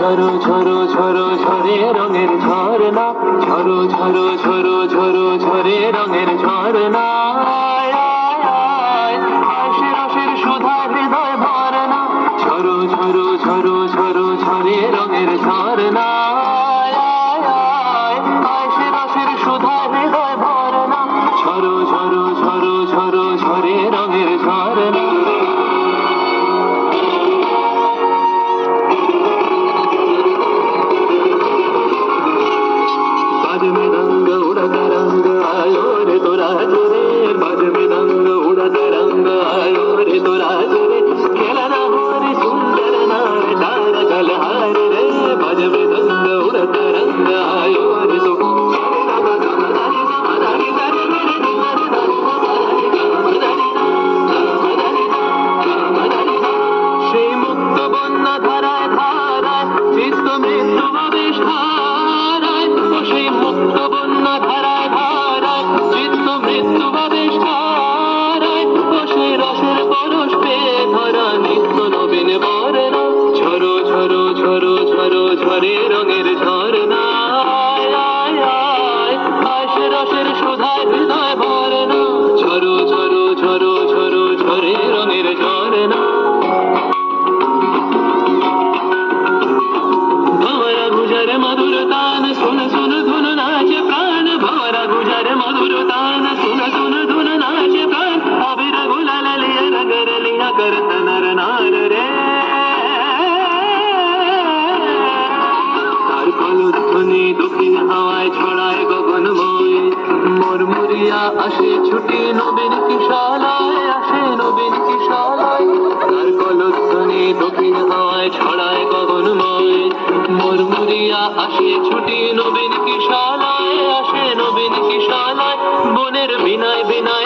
ঝরো ঝরো ঝরো ঝরে রঙের ঝরনা, ঝরো ঝরো ঝরো ঝরো ঝরে রঙের ঝরনা। রসের সুধা হৃদয় ভরনা, ঝরো ঝরো ঝরো ঝরো ঝরে রঙের ঝরনা। রসের সুধা হৃদয় ভরনা, ঝরো ঝরো ঝরো ঝরো ঝরে রঙের ঝরনা। ঝরে রঙের ঝরনা, রসের সুধায় হৃদয় ভরনা, ঝরো ঝরো ঝরো ঝরো ঝরে রঙের ঝরনা। ভঁवरा गुजर मधुर तान सुन सुन धुन नाचे प्राण, भँवरा गुजर मधुर तान सुन सुन धुन नाचे प्राण। अबीर गुलाल लिया नगर लिया करत नर नार रे, কলধ্বনি দক্ষিণ হাওয়ায় ছড়ায় গগনময়। মরমরিয়া আসে ছুটি নবীন কিশালায়, আসে নবীন কিশালায়। তার কলধ্বনি দক্ষিণ হাওয়ায় ছড়ায় গগনময়। মরমরিয়া আসে ছুটি নবীন কিশালায়, আসে নবীন কিশালায়। বনের বিনায় বিনায়